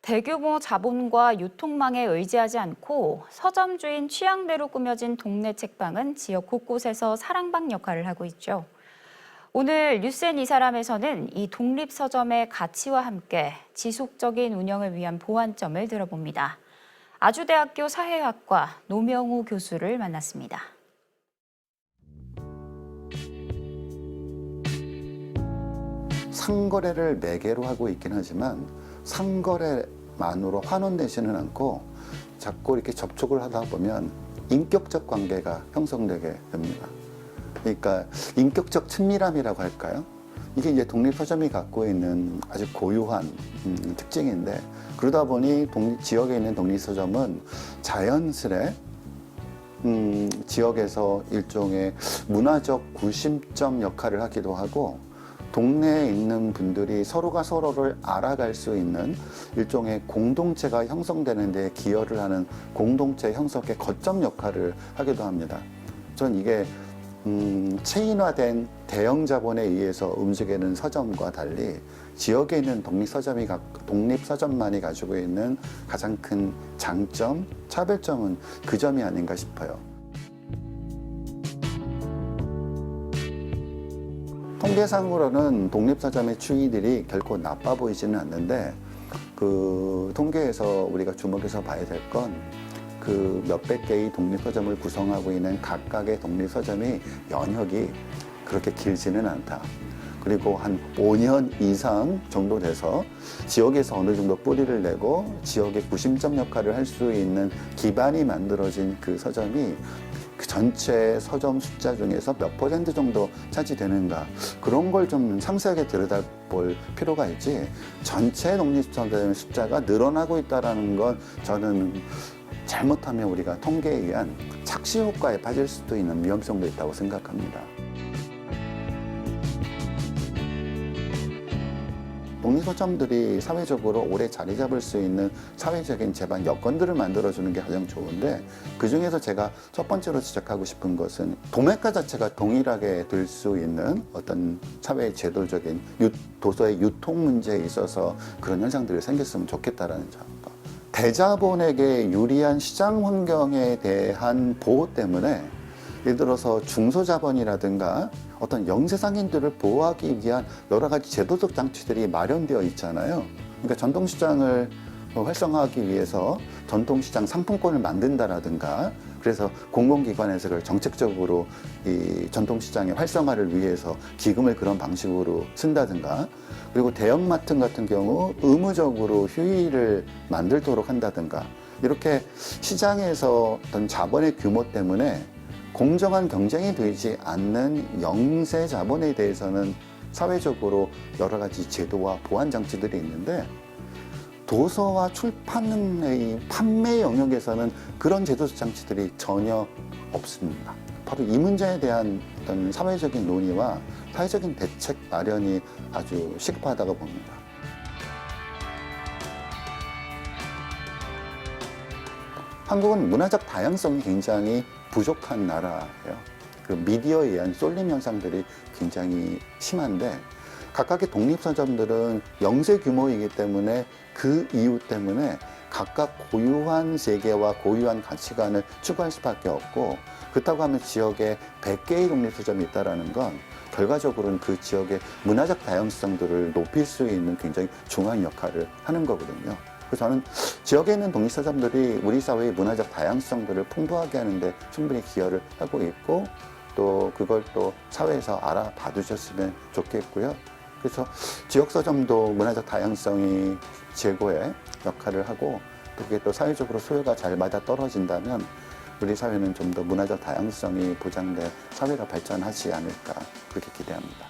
대규모 자본과 유통망에 의지하지 않고 서점 주인 취향대로 꾸며진 동네 책방은 지역 곳곳에서 사랑방 역할을 하고 있죠. 오늘 뉴스엔 이 사람에서는 이 독립서점의 가치와 함께 지속적인 운영을 위한 보완점을 들어봅니다. 아주대학교 사회학과 노명우 교수를 만났습니다. 상거래를 매개로 하고 있긴 하지만 상거래만으로 환원되지는 않고 자꾸 이렇게 접촉을 하다 보면 인격적 관계가 형성되게 됩니다. 그러니까 인격적 친밀함이라고 할까요? 이게 이제 독립서점이 갖고 있는 아주 고유한 특징인데, 그러다 보니 지역에 있는 독립서점은 자연스레 지역에서 일종의 문화적 구심점 역할을 하기도 하고, 동네에 있는 분들이 서로가 서로를 알아갈 수 있는 일종의 공동체가 형성되는 데 기여를 하는 공동체 형성의 거점 역할을 하기도 합니다. 전 이게 체인화된 대형 자본에 의해서 움직이는 서점과 달리 지역에 있는 독립서점만이 가지고 있는 가장 큰 장점, 차별점은 그 점이 아닌가 싶어요. 통계상으로는 독립서점의 추이들이 결코 나빠 보이지는 않는데, 그 통계에서 우리가 주목해서 봐야 될 건 그 몇백 개의 독립서점을 구성하고 있는 각각의 독립서점이 연혁이 그렇게 길지는 않다. 그리고 한 5년 이상 정도 돼서 지역에서 어느 정도 뿌리를 내고 지역의 구심점 역할을 할 수 있는 기반이 만들어진 그 서점이 그 전체 서점 숫자 중에서 몇 % 정도 차지되는가, 그런 걸 좀 상세하게 들여다볼 필요가 있지, 전체 독립서점의 숫자가 늘어나고 있다는 건 저는 잘못하면 우리가 통계에 의한 착시 효과에 빠질 수도 있는 위험성도 있다고 생각합니다. 독립서점들이 사회적으로 오래 자리 잡을 수 있는 사회적인 제반 여건들을 만들어주는 게 가장 좋은데, 그중에서 제가 첫 번째로 지적하고 싶은 것은 도매가 자체가 동일하게 될 수 있는 어떤 사회의 제도적인 도서의 유통 문제에 있어서 그런 현상들이 생겼으면 좋겠다라는 점. 대자본에게 유리한 시장 환경에 대한 보호 때문에, 예를 들어서 중소자본이라든가 어떤 영세상인들을 보호하기 위한 여러 가지 제도적 장치들이 마련되어 있잖아요. 그러니까 전통시장을 활성화하기 위해서 전통시장 상품권을 만든다라든가, 그래서 공공기관에서 그걸 정책적으로 이 전통시장의 활성화를 위해서 기금을 그런 방식으로 쓴다든가, 그리고 대형마트 같은 경우 의무적으로 휴일을 만들도록 한다든가, 이렇게 시장에서 어떤 자본의 규모 때문에 공정한 경쟁이 되지 않는 영세 자본에 대해서는 사회적으로 여러 가지 제도와 보완 장치들이 있는데, 도서와 출판의 판매 영역에서는 그런 제도적 장치들이 전혀 없습니다. 바로 이 문제에 대한 어떤 사회적인 논의와 사회적인 대책 마련이 아주 시급하다고 봅니다. 한국은 문화적 다양성이 굉장히 부족한 나라예요. 그 미디어에 의한 쏠림 현상들이 굉장히 심한데, 각각의 독립서점들은 영세 규모이기 때문에 그 이유 때문에 각각 고유한 세계와 고유한 가치관을 추구할 수밖에 없고, 그렇다고 하면 지역에 100개의 독립서점이 있다는 건 결과적으로는 그 지역의 문화적 다양성들을 높일 수 있는 굉장히 중요한 역할을 하는 거거든요. 그래서 저는 지역에 있는 독립서점들이 우리 사회의 문화적 다양성들을 풍부하게 하는데 충분히 기여를 하고 있고, 또 그걸 또 사회에서 알아봐 주셨으면 좋겠고요. 그래서 지역서점도 문화적 다양성이 제고의 역할을 하고, 또 그게 또 사회적으로 수요가 잘 맞아 떨어진다면 우리 사회는 좀 더 문화적 다양성이 보장된 사회가 발전하지 않을까, 그렇게 기대합니다.